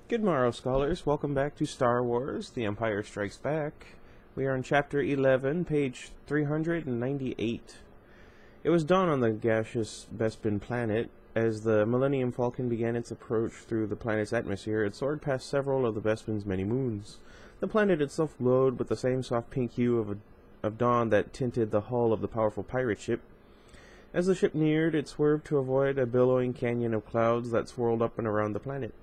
Good morrow, scholars. Welcome back to Star Wars: The Empire Strikes Back. We are on Chapter 11, page 398. It was dawn on the gaseous Bespin planet. As the Millennium Falcon began its approach through the planet's atmosphere, it soared past several of the Bespin's many moons. The planet itself glowed with the same soft pink hue of dawn that tinted the hull of the powerful pirate ship. As the ship neared, it swerved to avoid a billowing canyon of clouds that swirled up and around the planet.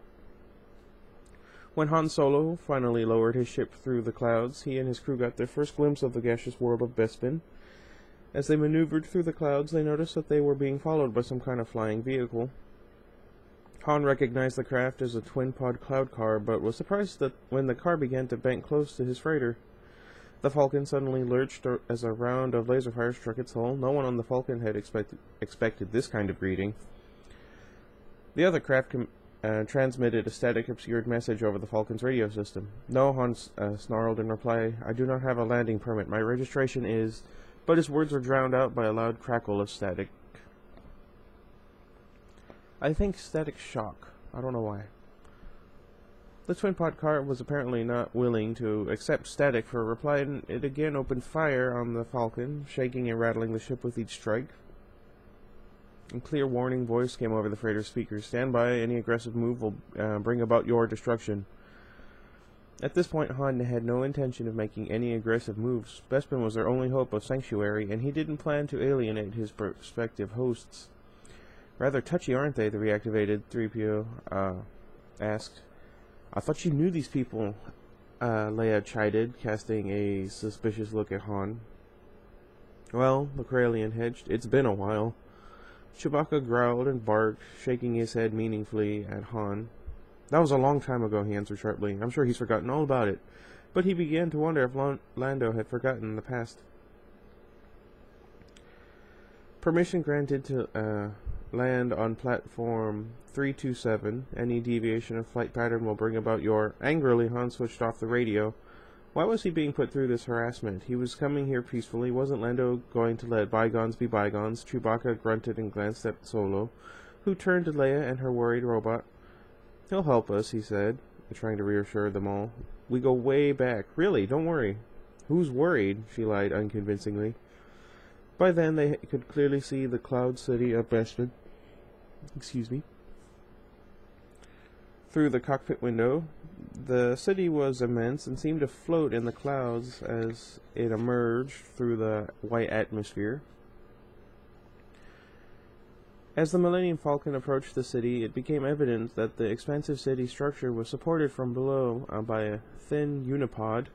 When Han Solo finally lowered his ship through the clouds, he and his crew got their first glimpse of the gaseous world of Bespin. As they maneuvered through the clouds, they noticed that they were being followed by some kind of flying vehicle. Han recognized the craft as a twin-pod cloud car, but was surprised that when the car began to bank close to his freighter. The Falcon suddenly lurched as a round of laser fire struck its hull. No one on the Falcon had expected this kind of greeting. The other craft transmitted a static, obscured message over the Falcon's radio system. "No," Han snarled in reply. "I do not have a landing permit. My registration is..." But his words were drowned out by a loud crackle of static. I think static shock. I don't know why. The twin-pod car was apparently not willing to accept static for a reply, and it again opened fire on the Falcon, shaking and rattling the ship with each strike. A clear warning voice came over the freighter's speakers. "Stand by. Any aggressive move will bring about your destruction." At this point, Han had no intention of making any aggressive moves. Bespin was their only hope of sanctuary, and he didn't plan to alienate his prospective hosts. "Rather touchy, aren't they?" the reactivated 3PO asked. "I thought you knew these people," Leia chided, casting a suspicious look at Han. "Well," the Corellian hedged, "it's been a while." Chewbacca growled and barked, shaking his head meaningfully at Han. "That was a long time ago," he answered sharply. "I'm sure he's forgotten all about it." But he began to wonder if Lando had forgotten the past. "Permission granted to land on platform 327. Any deviation of flight pattern will bring about your..." Angrily, Han switched off the radio. Why was he being put through this harassment? He was coming here peacefully. Wasn't Lando going to let bygones be bygones? Chewbacca grunted and glanced at Solo, who turned to Leia and her worried robot. "He'll help us," he said, trying to reassure them all. "We go way back. Really, don't worry." "Who's worried?" she lied unconvincingly. By then they could clearly see the cloud city of Bespin. Through the cockpit window. The city was immense and seemed to float in the clouds as it emerged through the white atmosphere. As the Millennium Falcon approached the city, it became evident that the expansive city structure was supported from below by a thin unipod.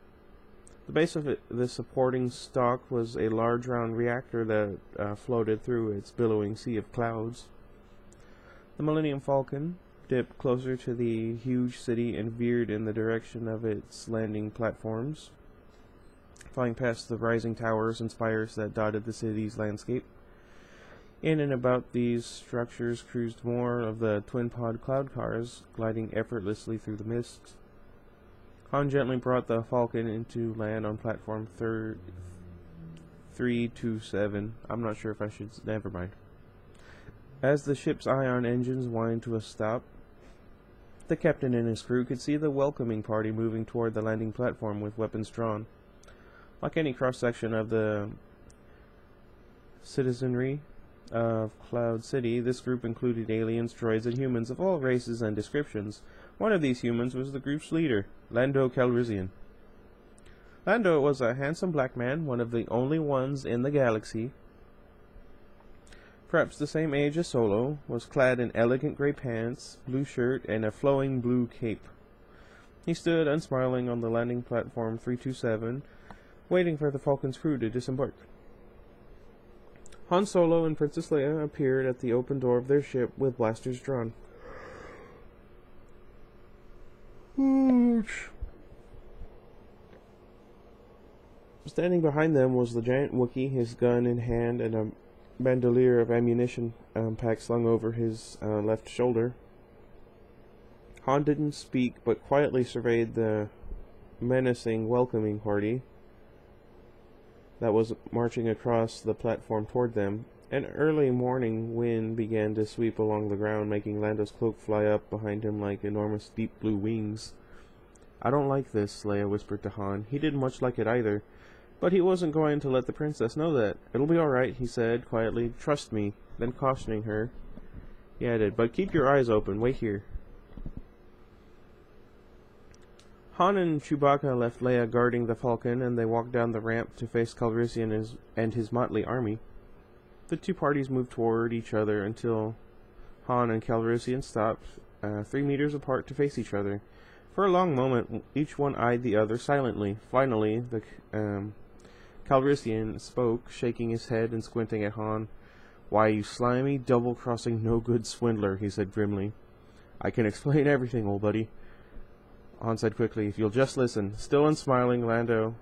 The base of the supporting stalk was a large round reactor that floated through its billowing sea of clouds. The Millennium Falcon dipped closer to the huge city and veered in the direction of its landing platforms, flying past the rising towers and spires that dotted the city's landscape. In and about these structures cruised more of the twin-pod cloud cars, gliding effortlessly through the mist. Han gently brought the Falcon into land on platform 327. I'm not sure if I should... Never mind. As the ship's ion engines whined to a stop, the captain and his crew could see the welcoming party moving toward the landing platform with weapons drawn. Like any cross-section of the citizenry of Cloud City, this group included aliens, droids, and humans of all races and descriptions. One of these humans was the group's leader, Lando Calrissian. Lando was a handsome black man, one of the only ones in the galaxy. Perhaps the same age as Solo, was clad in elegant gray pants, blue shirt, and a flowing blue cape. He stood unsmiling on the landing platform 327, waiting for the Falcon's crew to disembark. Han Solo and Princess Leia appeared at the open door of their ship with blasters drawn. Standing behind them was the giant Wookiee, his gun in hand and a bandolier of ammunition pack slung over his left shoulder. Han didn't speak, but quietly surveyed the menacing welcoming party that was marching across the platform toward them. An early morning wind began to sweep along the ground, making Lando's cloak fly up behind him like enormous deep blue wings. "I don't like this," Leia whispered to Han. He didn't much like it either, but he wasn't going to let the princess know that. "It'll be all right," he said quietly. "Trust me." Then cautioning her, he added, "But keep your eyes open. Wait here." Han and Chewbacca left Leia guarding the Falcon, and they walked down the ramp to face Calrissian and his motley army. The two parties moved toward each other until Han and Calrissian stopped 3 meters apart to face each other. For a long moment, each one eyed the other silently. Finally, the Calrissian spoke, shaking his head and squinting at Han. "Why, you slimy, double-crossing, no-good swindler," he said grimly. "I can explain everything, old buddy." Han said quickly, "If you'll just listen." Still unsmiling, Lando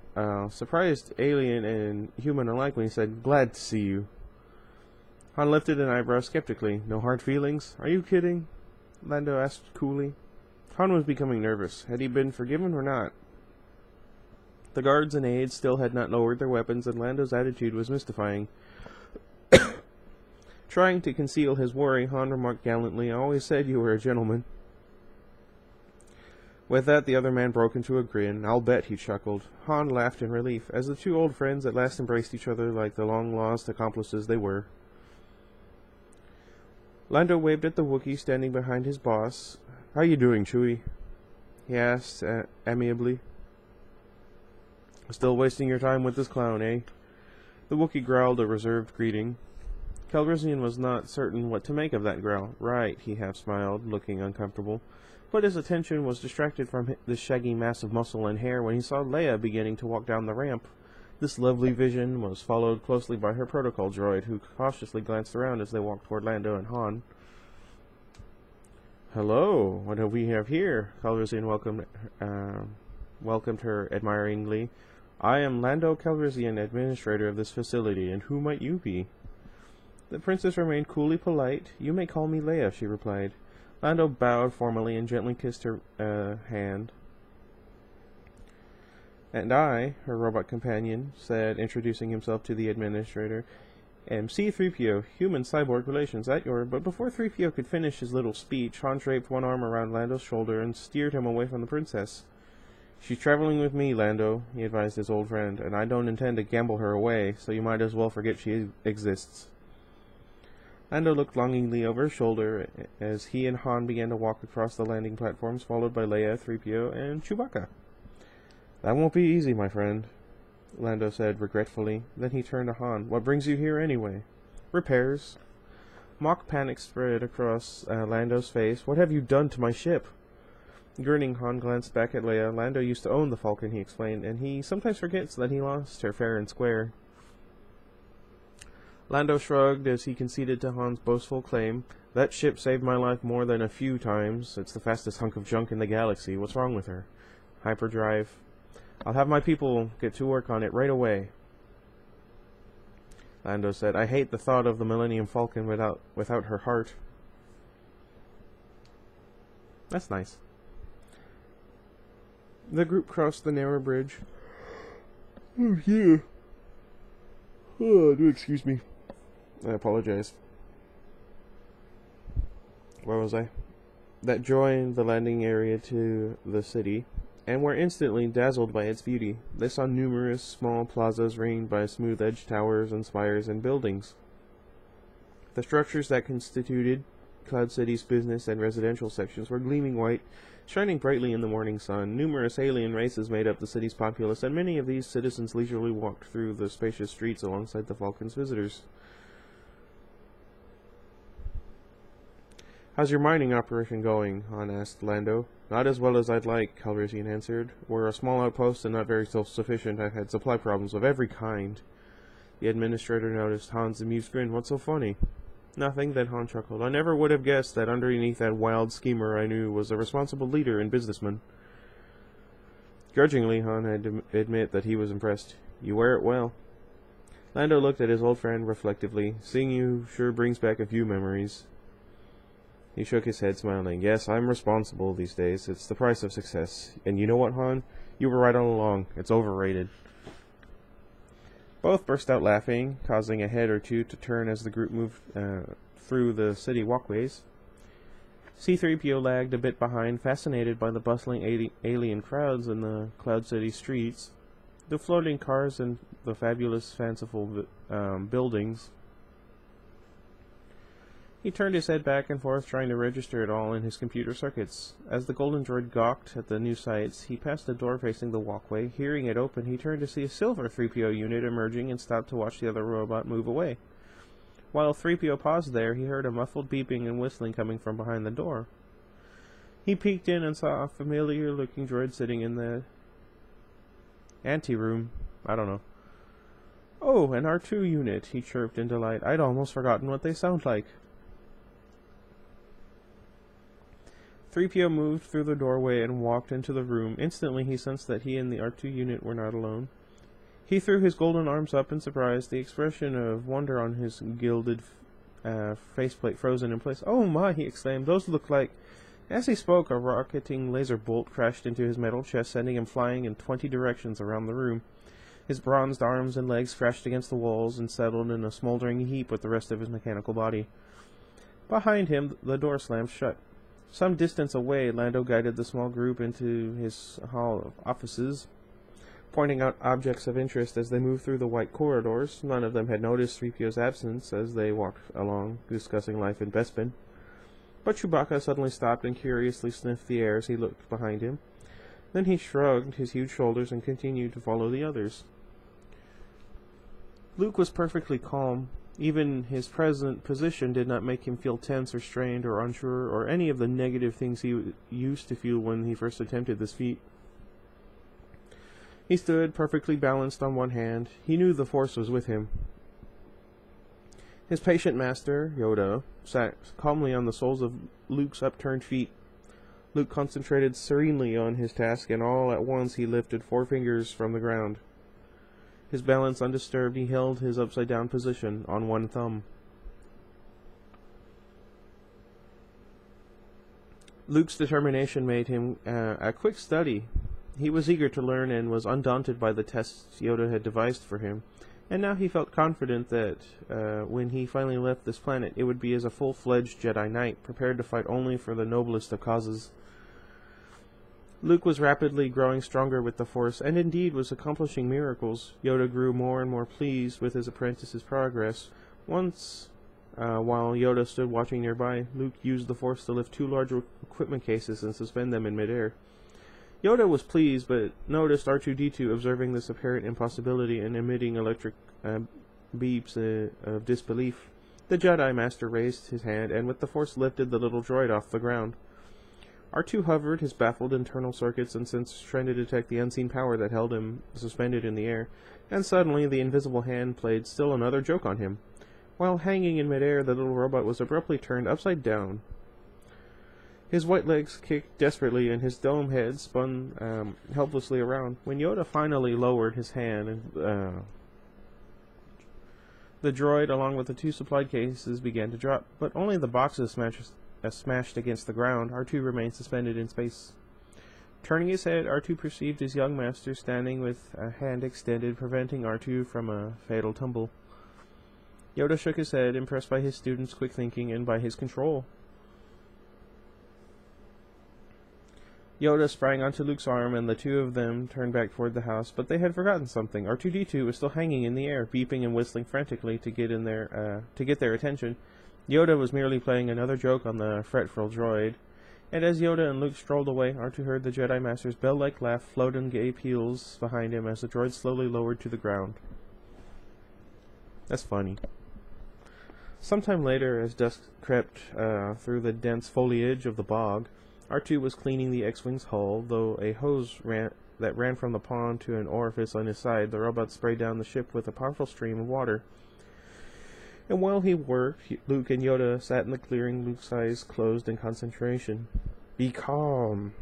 surprised alien and human alike when he said, "Glad to see you." Han lifted an eyebrow skeptically. "No hard feelings? Are you kidding?" Lando asked coolly. Han was becoming nervous. Had he been forgiven or not? The guards and aides still had not lowered their weapons, and Lando's attitude was mystifying. Trying to conceal his worry, Han remarked gallantly, "I always said you were a gentleman." With that, the other man broke into a grin. "I'll bet," he chuckled. Han laughed in relief, as the two old friends at last embraced each other like the long-lost accomplices they were. Lando waved at the Wookiee standing behind his boss. "How you doing, Chewie?" he asked amiably. "Still wasting your time with this clown, eh?" The Wookiee growled a reserved greeting. Calrissian was not certain what to make of that growl. "Right," he half smiled, looking uncomfortable. But his attention was distracted from the shaggy mass of muscle and hair when he saw Leia beginning to walk down the ramp. This lovely vision was followed closely by her protocol droid, who cautiously glanced around as they walked toward Lando and Han. "Hello, what do we have here?" Calrissian welcomed her admiringly. "I am Lando Calrissian, administrator of this facility, and who might you be?" The princess remained coolly polite. "You may call me Leia," she replied. Lando bowed formally and gently kissed her hand. "And I," her robot companion said, introducing himself to the administrator, "am C-3PO, human-cyborg relations at your..." But before 3PO could finish his little speech, Han draped one arm around Lando's shoulder and steered him away from the princess. "She's traveling with me, Lando," he advised his old friend, "and I don't intend to gamble her away, so you might as well forget she exists." Lando looked longingly over his shoulder as he and Han began to walk across the landing platforms, followed by Leia, 3PO, and Chewbacca. "That won't be easy, my friend," Lando said regretfully. Then he turned to Han. "What brings you here anyway?" "Repairs." Mock panic spread across Lando's face. "What have you done to my ship?" Grinning, Han glanced back at Leia. "Lando used to own the Falcon," he explained, "and he sometimes forgets that he lost her fair and square." Lando shrugged as he conceded to Han's boastful claim. "That ship saved my life more than a few times. It's the fastest hunk of junk in the galaxy. What's wrong with her?" "Hyperdrive." "I'll have my people get to work on it right away," Lando said. "I hate the thought of the Millennium Falcon without her heart." That's nice. The group crossed the narrow bridge. "Oh, yeah. Oh, do excuse me. I apologize. Where was I? That joined the landing area to the city, and were instantly dazzled by its beauty. They saw numerous small plazas ringed by smooth-edged towers and spires and buildings. The structures that constituted Cloud City's business and residential sections were gleaming white, shining brightly in the morning sun. Numerous alien races made up the city's populace, and many of these citizens leisurely walked through the spacious streets alongside the Falcon's visitors. "How's your mining operation going?" Han asked Lando. "Not as well as I'd like," Calrissian answered. "We're a small outpost and not very self-sufficient. I've had supply problems of every kind." The administrator noticed Han's amused grin. "What's so funny?" "Nothing," then Han chuckled. "I never would have guessed that underneath that wild schemer I knew was a responsible leader and businessman." Grudgingly, Han had to admit that he was impressed. "You wear it well." Lando looked at his old friend reflectively. "Seeing you sure brings back a few memories." He shook his head, smiling. "Yes, I'm responsible these days. It's the price of success. And you know what, Han? You were right all along. It's overrated." Both burst out laughing, causing a head or two to turn as the group moved through the city walkways. C-3PO lagged a bit behind, fascinated by the bustling alien crowds in the Cloud City streets, the floating cars and the fabulous, fanciful buildings. He turned his head back and forth, trying to register it all in his computer circuits. As the golden droid gawked at the new sights, he passed a door facing the walkway. Hearing it open, he turned to see a silver 3PO unit emerging and stopped to watch the other robot move away. While 3PO paused there, he heard a muffled beeping and whistling coming from behind the door. He peeked in and saw a familiar-looking droid sitting in the anteroom. I don't know. "Oh, an R2 unit," he chirped in delight. "I'd almost forgotten what they sound like." 3PO moved through the doorway and walked into the room. Instantly, he sensed that he and the R2 unit were not alone. He threw his golden arms up in surprise, the expression of wonder on his gilded faceplate frozen in place. "Oh my," he exclaimed, "those look like..." As he spoke, a rocketing laser bolt crashed into his metal chest, sending him flying in 20 directions around the room. His bronzed arms and legs crashed against the walls and settled in a smoldering heap with the rest of his mechanical body. Behind him, the door slammed shut. Some distance away, Lando guided the small group into his hall of offices, pointing out objects of interest as they moved through the white corridors. None of them had noticed 3PO's absence as they walked along, discussing life in Bespin. But Chewbacca suddenly stopped and curiously sniffed the air as he looked behind him. Then he shrugged his huge shoulders and continued to follow the others. Luke was perfectly calm. Even his present position did not make him feel tense or strained or unsure or any of the negative things he used to feel when he first attempted this feat. He stood perfectly balanced on one hand. He knew the Force was with him. His patient master, Yoda, sat calmly on the soles of Luke's upturned feet. Luke concentrated serenely on his task, and all at once he lifted 4 fingers from the ground. His balance undisturbed, he held his upside-down position on one thumb. Luke's determination made him a quick study. He was eager to learn and was undaunted by the tests Yoda had devised for him, and now he felt confident that when he finally left this planet, it would be as a full-fledged Jedi Knight, prepared to fight only for the noblest of causes. Luke was rapidly growing stronger with the Force, and indeed was accomplishing miracles. Yoda grew more and more pleased with his apprentice's progress. Once, while Yoda stood watching nearby, Luke used the Force to lift 2 large equipment cases and suspend them in midair. Yoda was pleased, but noticed R2-D2 observing this apparent impossibility and emitting electric beeps of disbelief. The Jedi Master raised his hand, and with the Force lifted the little droid off the ground. R2 hovered his baffled internal circuits and sensors trying to detect the unseen power that held him suspended in the air, and suddenly the invisible hand played still another joke on him. While hanging in midair, the little robot was abruptly turned upside down. His white legs kicked desperately, and his dome head spun helplessly around. When Yoda finally lowered his hand, the droid, along with the 2 supplied cases, began to drop, but only the boxes smashed against the ground. R2 remained suspended in space. Turning his head, R2 perceived his young master standing with a hand extended, preventing R2 from a fatal tumble. Yoda shook his head, impressed by his student's quick thinking and by his control. Yoda sprang onto Luke's arm, and the 2 of them turned back toward the house, but they had forgotten something. R2-D2 was still hanging in the air, beeping and whistling frantically to get their attention. Yoda was merely playing another joke on the fretful droid, and as Yoda and Luke strolled away, R2 heard the Jedi Master's bell-like laugh float in gay peals behind him as the droid slowly lowered to the ground. That's funny. Sometime later, as dusk crept through the dense foliage of the bog, R2 was cleaning the X-Wing's hull, though a hose that ran from the pond to an orifice on his side. The robot sprayed down the ship with a powerful stream of water. And while he worked, Luke and Yoda sat in the clearing, Luke's eyes closed in concentration. "Be calm."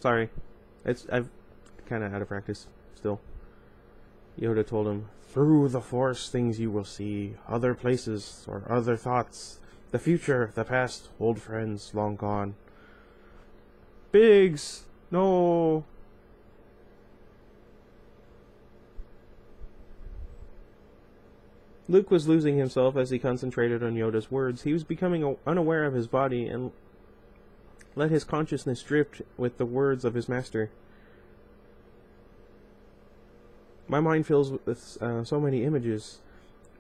Sorry. I've kind of out of practice still. Yoda told him, "Through the Force things you will see, other places or other thoughts, the future, the past, old friends long gone." "Biggs! No!" Luke was losing himself as he concentrated on Yoda's words. He was becoming unaware of his body and let his consciousness drift with the words of his master. My mind fills with so many images.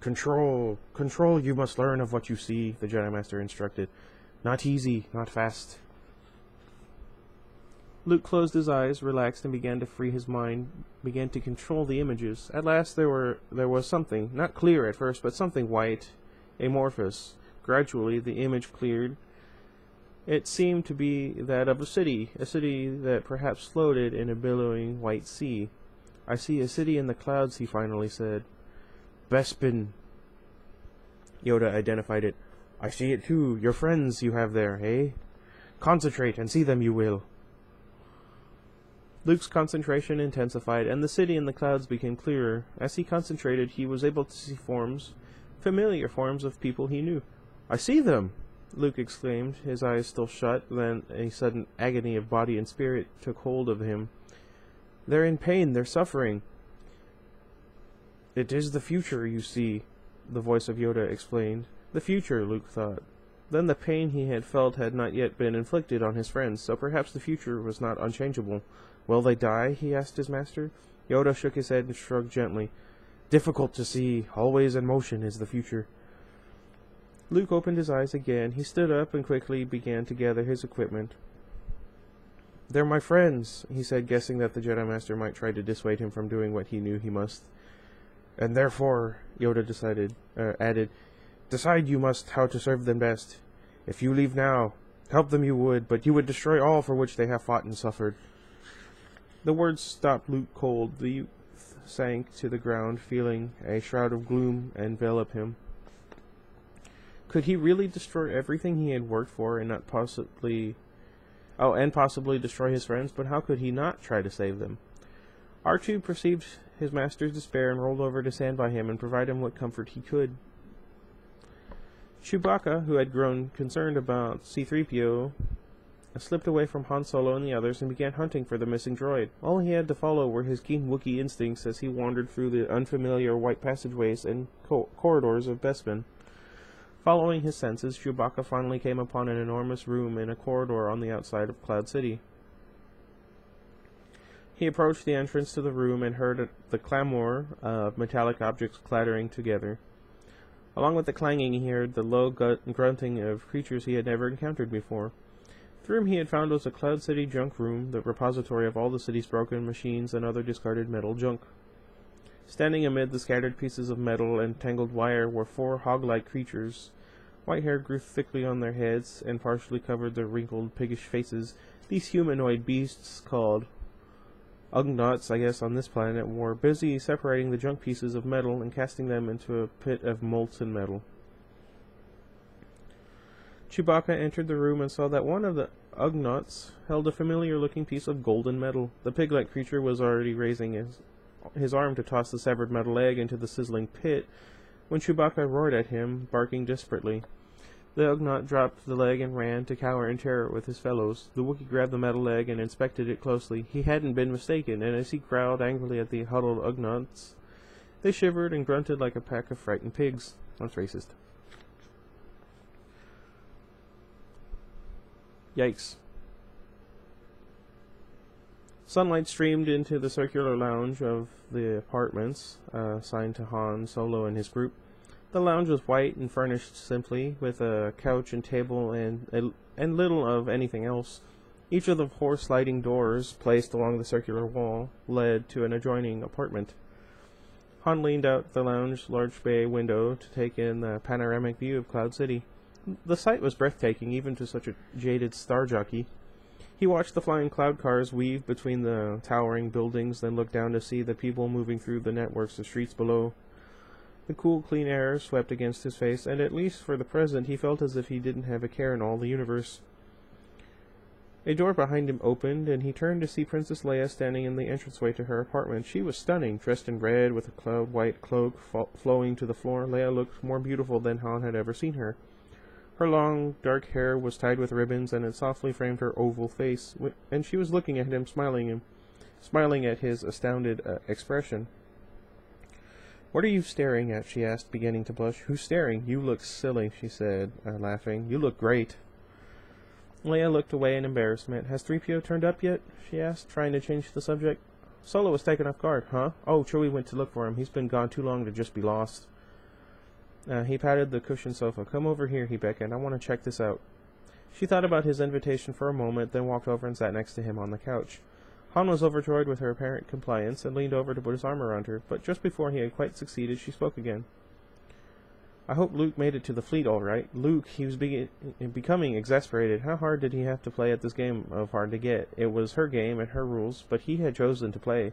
Control, you must learn of what you see, the Jedi Master instructed. Not easy, not fast. Luke closed his eyes, relaxed, and began to free his mind, began to control the images. At last there was something, not clear at first, but something white, amorphous. Gradually the image cleared. It seemed to be that of a city that perhaps floated in a billowing white sea. I see a city in the clouds, he finally said. Bespin. Yoda identified it. I see it too. Your friends you have there, eh? Concentrate and see them you will. Luke's concentration intensified, and the city in the clouds became clearer. As he concentrated, he was able to see forms, familiar forms of people he knew. I see them! Luke exclaimed, his eyes still shut. Then a sudden agony of body and spirit took hold of him. They're in pain, they're suffering. It is the future, you see, the voice of Yoda explained. The future, Luke thought. Then the pain he had felt had not yet been inflicted on his friends, so perhaps the future was not unchangeable. Will they die? He asked his master. Yoda shook his head and shrugged gently. Difficult to see. Always in motion is the future. Luke opened his eyes again. He stood up and quickly began to gather his equipment. They're my friends, he said, guessing that the Jedi Master might try to dissuade him from doing what he knew he must. And therefore, Yoda added, decide you must how to serve them best. If you leave now, help them you would, but you would destroy all for which they have fought and suffered. The words stopped Luke cold. The youth sank to the ground, feeling a shroud of gloom envelop him. Could he really destroy everything he had worked for and possibly destroy his friends? But how could he not try to save them? R2 perceived his master's despair and rolled over to stand by him and provide him what comfort he could. Chewbacca, who had grown concerned about C-3PO, slipped away from Han Solo and the others and began hunting for the missing droid. All he had to follow were his keen Wookiee instincts as he wandered through the unfamiliar white passageways and corridors of Bespin. Following his senses, Chewbacca finally came upon an enormous room in a corridor on the outside of Cloud City. He approached the entrance to the room and heard the clamor of metallic objects clattering together. Along with the clanging, he heard the low grunting of creatures he had never encountered before. The room he had found was a Cloud City junk room, the repository of all the city's broken machines and other discarded metal junk. Standing amid the scattered pieces of metal and tangled wire were 4 hog-like creatures. White hair grew thickly on their heads and partially covered their wrinkled, piggish faces. These humanoid beasts, called Ugnaughts, I guess, on this planet, were busy separating the junk pieces of metal and casting them into a pit of molten metal. Chewbacca entered the room and saw that one of the Ugnaughts held a familiar-looking piece of golden metal. The pig-like creature was already raising his arm to toss the severed metal leg into the sizzling pit when Chewbacca roared at him, barking desperately. The Ugnaught dropped the leg and ran to cower in terror with his fellows. The Wookiee grabbed the metal leg and inspected it closely. He hadn't been mistaken, and as he growled angrily at the huddled Ugnaughts, they shivered and grunted like a pack of frightened pigs. That's racist. Yikes. Sunlight streamed into the circular lounge of the apartments assigned to Han Solo and his group. The lounge was white and furnished simply, with a couch and table and little of anything else. Each of the 4 sliding doors placed along the circular wall led to an adjoining apartment. Han leaned out the lounge's large bay window to take in the panoramic view of Cloud City. The sight was breathtaking, even to such a jaded star jockey. He watched the flying cloud cars weave between the towering buildings, then looked down to see the people moving through the networks of streets below. The cool, clean air swept against his face, and at least for the present he felt as if he didn't have a care in all the universe. A door behind him opened, and he turned to see Princess Leia standing in the entranceway to her apartment. She was stunning, dressed in red with a cloud-white cloak flowing to the floor. Leia looked more beautiful than Han had ever seen her. Her long, dark hair was tied with ribbons, and it softly framed her oval face, and she was looking at him, smiling at his astounded expression. "What are you staring at?" she asked, beginning to blush. "Who's staring?" "You look silly," she said, laughing. "You look great." Leia looked away in embarrassment. "Has 3PO turned up yet?" she asked, trying to change the subject. Solo was taken off guard. "Huh? Oh, Chewie went to look for him. He's been gone too long to just be lost." He patted the cushioned sofa. "Come over here," he beckoned. "I want to check this out." She thought about his invitation for a moment, then walked over and sat next to him on the couch. Han was overjoyed with her apparent compliance and leaned over to put his arm around her, but just before he had quite succeeded, she spoke again. "I hope Luke made it to the fleet all right." Luke, he was becoming exasperated. How hard did he have to play at this game of hard to get? It was her game and her rules, but he had chosen to play.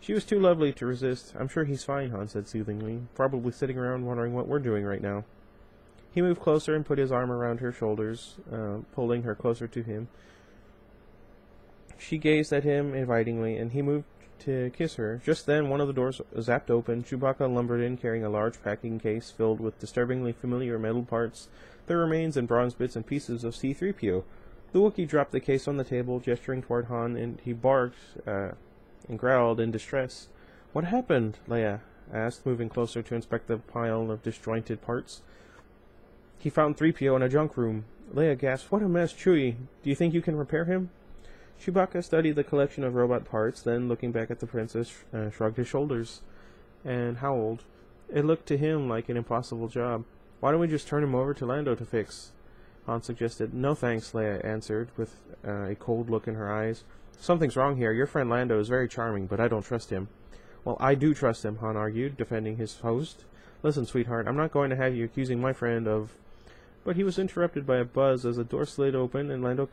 She was too lovely to resist. "I'm sure he's fine," Han said soothingly, "probably sitting around wondering what we're doing right now." He moved closer and put his arm around her shoulders, pulling her closer to him. She gazed at him invitingly, and he moved to kiss her. Just then, one of the doors zapped open. Chewbacca lumbered in, carrying a large packing case filled with disturbingly familiar metal parts, the remains and bronze bits and pieces of C-3PO. The Wookiee dropped the case on the table, gesturing toward Han, and he barked and growled in distress. "What happened?" Leia asked, moving closer to inspect the pile of disjointed parts. "He found 3PO in a junk room." Leia gasped. "What a mess, Chewie! Do you think you can repair him?" Chewbacca studied the collection of robot parts, then, looking back at the princess, shrugged his shoulders and howled. It looked to him like an impossible job. "Why don't we just turn him over to Lando to fix?" Han suggested. "No thanks," Leia answered, with a cold look in her eyes. "Something's wrong here. Your friend Lando is very charming, but I don't trust him." "Well, I do trust him," Han argued, defending his host. "Listen, sweetheart, I'm not going to have you accusing my friend of—" But he was interrupted by a buzz as the door slid open and Lando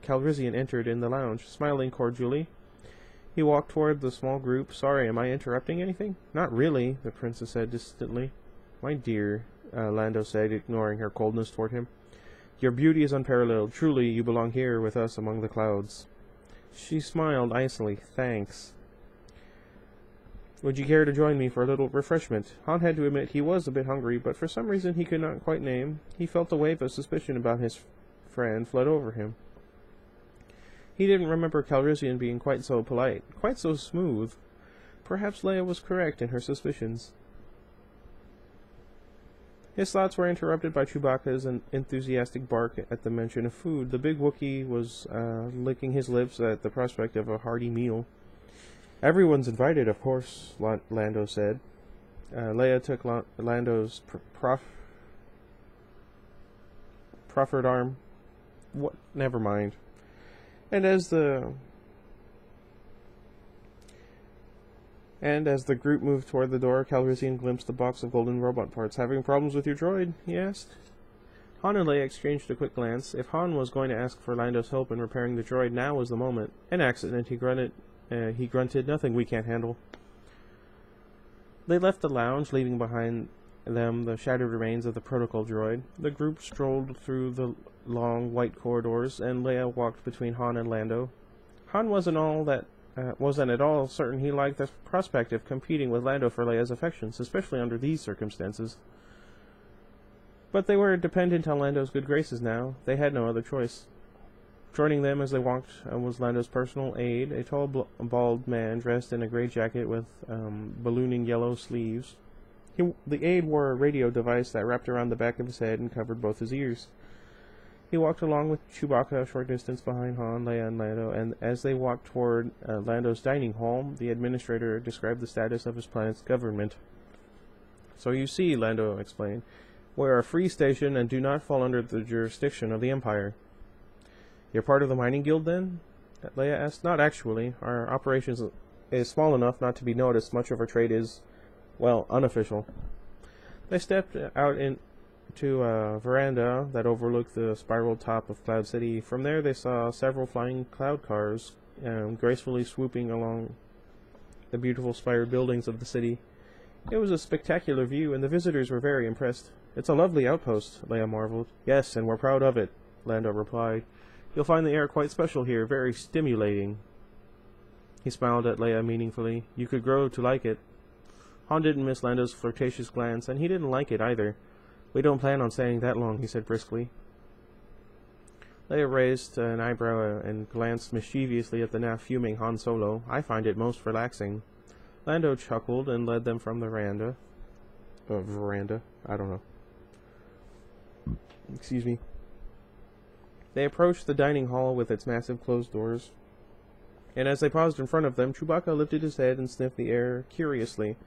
Calrissian entered in the lounge, smiling cordially. He walked toward the small group. "Sorry, am I interrupting anything?" "Not really," the princess said distantly. "My dear," Lando said, ignoring her coldness toward him. "Your beauty is unparalleled. Truly, you belong here with us among the clouds." She smiled icily. "Thanks. Would you care to join me for a little refreshment?" Han had to admit he was a bit hungry, but for some reason he could not quite name. He felt a wave of suspicion about his friend flood over him. He didn't remember Calrissian being quite so polite, quite so smooth. Perhaps Leia was correct in her suspicions. His thoughts were interrupted by Chewbacca's enthusiastic bark at the mention of food. The big Wookiee was licking his lips at the prospect of a hearty meal. "Everyone's invited, of course," Lando said. Leia took Lando's proffered arm. "What? Never mind." And as the group moved toward the door, Calrissian glimpsed the box of golden robot parts. "Having problems with your droid?" he asked. Han and Leia exchanged a quick glance. If Han was going to ask for Lando's help in repairing the droid, now was the moment. "An accident," he grunted. "Nothing we can't handle." They left the lounge, leaving behind them the shattered remains of the protocol droid. The group strolled through the long white corridors, and Leia walked between Han and Lando. Han wasn't at all certain he liked the prospect of competing with Lando for Leia's affections, especially under these circumstances. But they were dependent on Lando's good graces now. They had no other choice. Joining them as they walked was Lando's personal aide, a tall, bald man dressed in a gray jacket with ballooning yellow sleeves. The aide wore a radio device that wrapped around the back of his head and covered both his ears. He walked along with Chewbacca a short distance behind Han, Leia, and Lando, and as they walked toward Lando's dining hall, the administrator described the status of his planet's government. "So you see," Lando explained, "we're a free station and do not fall under the jurisdiction of the Empire." "You're part of the mining guild, then?" Leia asked. "Not actually. Our operations is small enough not to be noticed. Much of our trade is, well, unofficial." They stepped out into a veranda that overlooked the spiral top of Cloud City. From there they saw several flying cloud cars gracefully swooping along the beautiful spired buildings of the city. It was a spectacular view, and the visitors were very impressed. "It's a lovely outpost," Leia marveled. "Yes, and we're proud of it," Lando replied. "You'll find the air quite special here, very stimulating." He smiled at Leia meaningfully. "You could grow to like it." Han didn't miss Lando's flirtatious glance, and he didn't like it either. "We don't plan on staying that long," he said briskly. Leia raised an eyebrow and glanced mischievously at the now fuming Han Solo. "I find it most relaxing." Lando chuckled and led them from the veranda. I don't know. Excuse me. They approached the dining hall with its massive closed doors, and as they paused in front of them, Chewbacca lifted his head and sniffed the air curiously.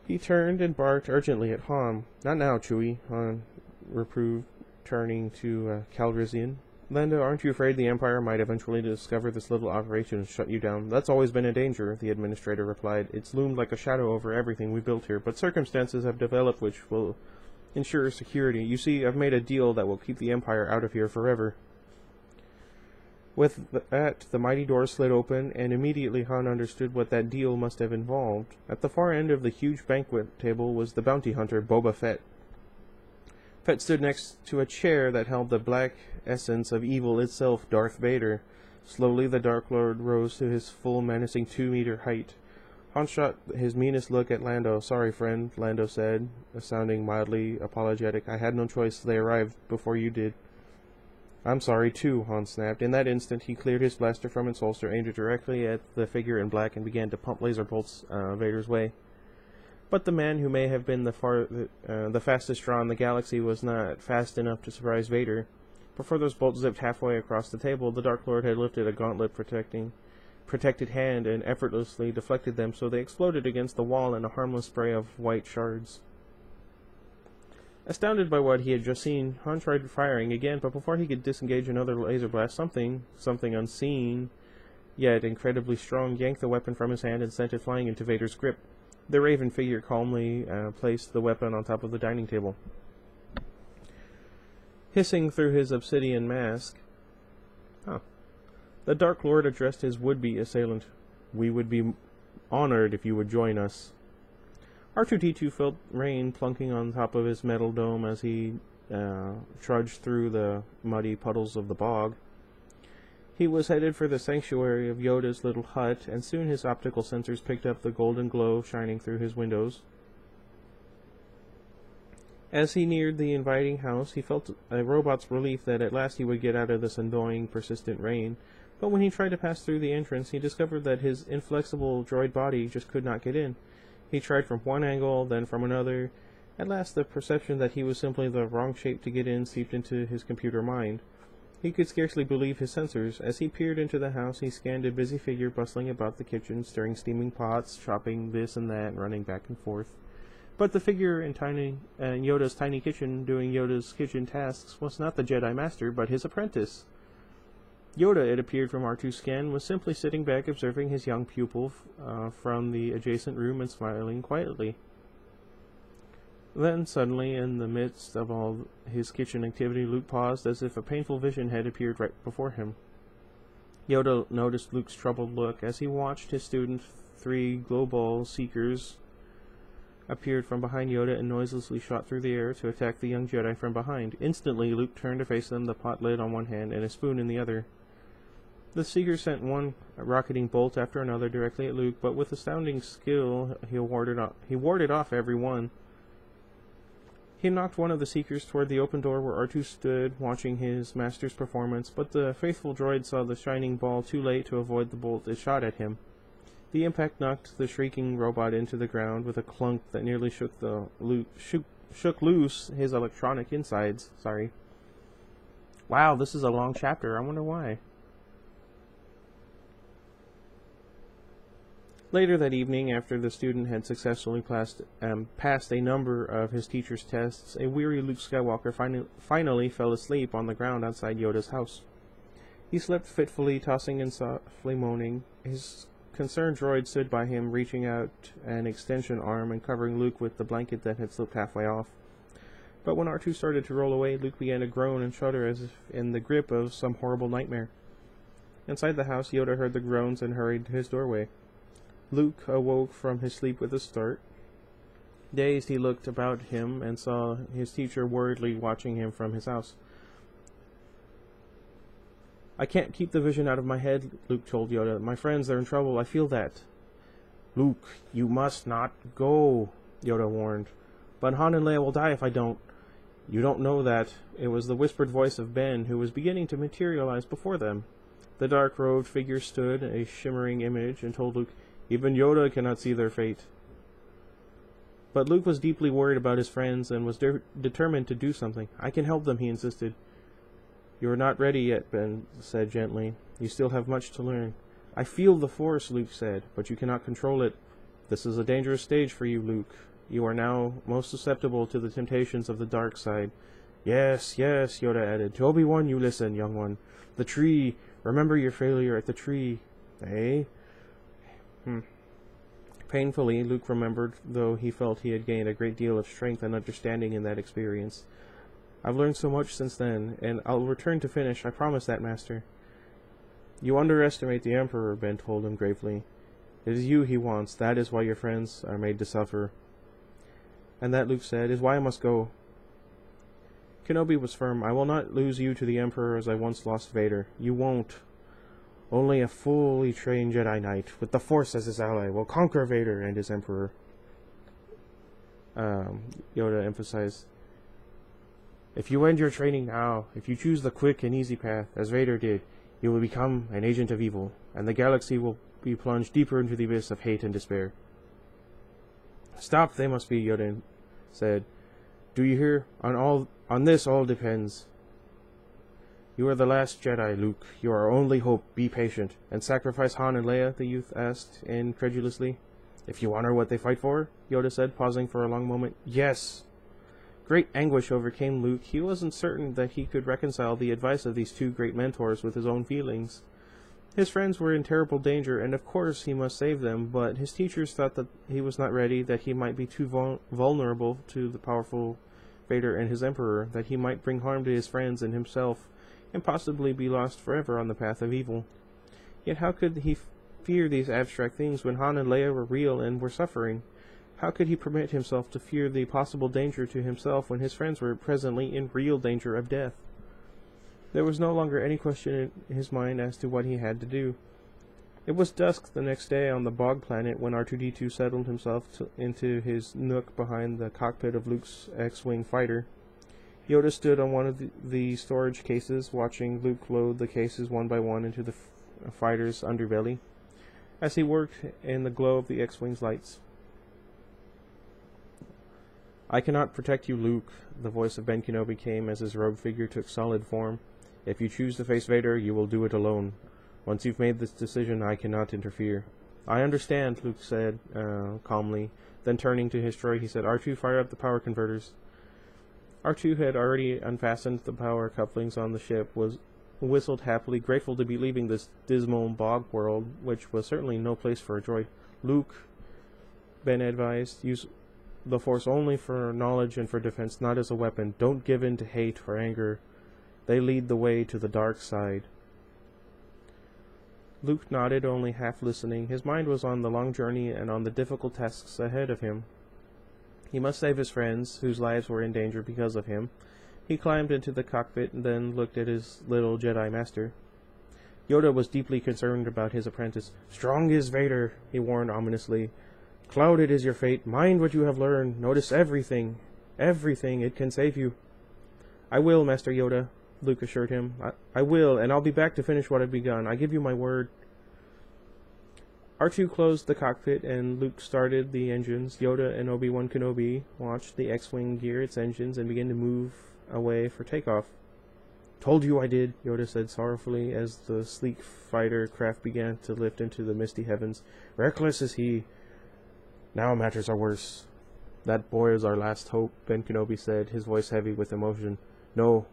He turned and barked urgently at Han. "Not now, Chewie," Han reproved, turning to Calrissian. "Lando, aren't you afraid the Empire might eventually discover this little operation and shut you down?" "That's always been a danger," the administrator replied. "It's loomed like a shadow over everything we built here, but circumstances have developed which will ensure security. You see, I've made a deal that will keep the Empire out of here forever." With that, the mighty door slid open, and immediately Han understood what that deal must have involved. At the far end of the huge banquet table was the bounty hunter, Boba Fett. Fett stood next to a chair that held the black essence of evil itself, Darth Vader. Slowly, the Dark Lord rose to his full menacing 2-meter height. Han shot his meanest look at Lando. "Sorry, friend," Lando said, sounding mildly apologetic. "I had no choice. They arrived before you did." "I'm sorry, too," Han snapped. In that instant, he cleared his blaster from its holster, aimed it directly at the figure in black, and began to pump laser bolts Vader's way. But the man who may have been the fastest draw in the galaxy was not fast enough to surprise Vader. Before those bolts zipped halfway across the table, the Dark Lord had lifted a gauntlet protected hand and effortlessly deflected them, so they exploded against the wall in a harmless spray of white shards. Astounded by what he had just seen, Han tried firing again, but before he could disengage another laser blast, something unseen, yet incredibly strong, yanked the weapon from his hand and sent it flying into Vader's grip. The Raven figure calmly placed the weapon on top of the dining table. Hissing through his obsidian mask, the Dark Lord addressed his would-be assailant. "We would be honored if you would join us." R2-D2 felt rain plunking on top of his metal dome as he trudged through the muddy puddles of the bog. He was headed for the sanctuary of Yoda's little hut, and soon his optical sensors picked up the golden glow shining through his windows. As he neared the inviting house, he felt a robot's relief that at last he would get out of this annoying, persistent rain. But when he tried to pass through the entrance, he discovered that his inflexible droid body just could not get in. He tried from one angle, then from another. At last, the perception that he was simply the wrong shape to get in seeped into his computer mind. He could scarcely believe his sensors. As he peered into the house, he scanned a busy figure bustling about the kitchen, stirring steaming pots, chopping this and that, and running back and forth. But the figure in Yoda's tiny kitchen, doing Yoda's kitchen tasks, was not the Jedi Master, but his apprentice. Yoda, it appeared from R2's scan, was simply sitting back observing his young pupil from the adjacent room and smiling quietly. Then, suddenly, in the midst of all his kitchen activity, Luke paused as if a painful vision had appeared right before him. Yoda noticed Luke's troubled look as he watched his student. 3 glowball seekers appeared from behind Yoda and noiselessly shot through the air to attack the young Jedi from behind. Instantly, Luke turned to face them, the pot lid on one hand and a spoon in the other. The seekers sent one rocketing bolt after another directly at Luke, but with astounding skill, he warded off every one. He knocked one of the seekers toward the open door where R2 stood, watching his master's performance, but the faithful droid saw the shining ball too late to avoid the bolt it shot at him. The impact knocked the shrieking robot into the ground with a clunk that nearly shook loose his electronic insides. Wow, this is a long chapter. I wonder why. Later that evening, after the student had successfully passed a number of his teacher's tests, a weary Luke Skywalker finally fell asleep on the ground outside Yoda's house. He slept fitfully, tossing and softly moaning. His concerned droid stood by him, reaching out an extension arm and covering Luke with the blanket that had slipped halfway off. But when R2 started to roll away, Luke began to groan and shudder as if in the grip of some horrible nightmare. Inside the house, Yoda heard the groans and hurried to his doorway. Luke awoke from his sleep with a start. Dazed, he looked about him and saw his teacher worriedly watching him from his house. "I can't keep the vision out of my head," Luke told Yoda. "My friends, they're in trouble. I feel that." "Luke, you must not go," Yoda warned. "But Han and Leia will die if I don't." "You don't know that." It was the whispered voice of Ben, who was beginning to materialize before them. The dark-robed figure stood, a shimmering image, and told Luke, Even Yoda cannot see their fate. But Luke was deeply worried about his friends and was determined to do something. I can help them, he insisted. You are not ready yet, Ben said gently. You still have much to learn. I feel the Force, Luke said, but you cannot control it. This is a dangerous stage for you, Luke. You are now most susceptible to the temptations of the dark side. Yes, yes, Yoda added. To Obi-Wan you listen, young one. The tree. Remember your failure at the tree. Eh? Painfully, Luke remembered, though he felt he had gained a great deal of strength and understanding in that experience. I've learned so much since then, and I'll return to finish, I promise that, Master. You underestimate the Emperor, Ben told him gravely. It is you he wants. That is why your friends are made to suffer. And that, Luke said, is why I must go. Kenobi was firm. I will not lose you to the Emperor as I once lost Vader. You won't. Only a fully trained Jedi Knight, with the Force as his ally, will conquer Vader and his Emperor. Yoda emphasized. If you end your training now, if you choose the quick and easy path, as Vader did, you will become an agent of evil, and the galaxy will be plunged deeper into the abyss of hate and despair. Stop, they must be, Yoda said. Do you hear? On this all depends. You are the last Jedi, Luke. You are our only hope. Be patient. And sacrifice Han and Leia? The youth asked incredulously. If you honor what they fight for? Yoda said, pausing for a long moment. Yes. Great anguish overcame Luke. He wasn't certain that he could reconcile the advice of these two great mentors with his own feelings. His friends were in terrible danger, and of course he must save them, but his teachers thought that he was not ready, that he might be too vulnerable to the powerful Vader and his Emperor, that he might bring harm to his friends and himself, and possibly be lost forever on the path of evil. Yet how could he fear these abstract things when Han and Leia were real and were suffering? How could he permit himself to fear the possible danger to himself when his friends were presently in real danger of death? There was no longer any question in his mind as to what he had to do. It was dusk the next day on the bog planet when R2-D2 settled himself into his nook behind the cockpit of Luke's X-Wing fighter. Yoda stood on one of the storage cases, watching Luke load the cases one by one into the fighter's underbelly, as he worked in the glow of the X-Wing's lights. I cannot protect you, Luke, the voice of Ben Kenobi came as his robed figure took solid form. If you choose to face Vader, you will do it alone. Once you've made this decision, I cannot interfere. I understand, Luke said calmly. Then turning to his droid, he said, R2, fire up the power converters. R2 had already unfastened the power couplings on the ship, whistled happily, grateful to be leaving this dismal bog world, which was certainly no place for a droid. Luke, Ben advised, use the Force only for knowledge and for defense, not as a weapon. Don't give in to hate or anger. They lead the way to the dark side. Luke nodded, only half listening. His mind was on the long journey and on the difficult tasks ahead of him. He must save his friends, whose lives were in danger because of him. He climbed into the cockpit and then looked at his little Jedi master. Yoda was deeply concerned about his apprentice. Strong is Vader, he warned ominously. Clouded is your fate. Mind what you have learned. Notice everything. Everything. It can save you. I will, Master Yoda, Luke assured him. I will, and I'll be back to finish what I've begun. I give you my word. R2 closed the cockpit, and Luke started the engines. Yoda and Obi-Wan Kenobi watched the X-Wing gear its engines and began to move away for takeoff. Told you I did, Yoda said sorrowfully as the sleek fighter craft began to lift into the misty heavens. Reckless is he. Now matters are worse. That boy is our last hope, Ben Kenobi said, his voice heavy with emotion. No,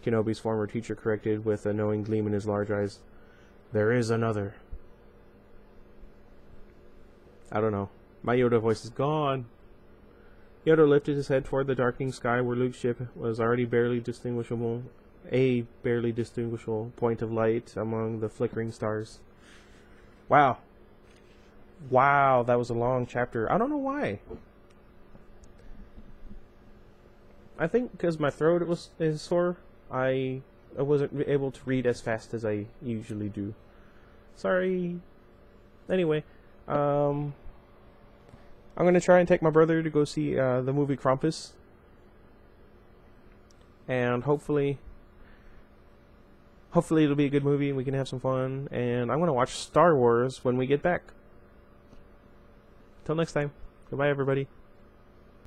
Kenobi's former teacher corrected with a knowing gleam in his large eyes. There is another. I don't know. My Yoda voice is gone. Yoda lifted his head toward the darkening sky where Luke's ship was already barely distinguishable, a barely distinguishable point of light among the flickering stars. Wow. Wow, that was a long chapter. I don't know why. I think because my throat is sore, I wasn't able to read as fast as I usually do. Sorry. Anyway, I'm gonna try and take my brother to go see the movie Krampus, and hopefully it'll be a good movie and we can have some fun. And I'm gonna watch Star Wars when we get back. Till next time. Goodbye, everybody.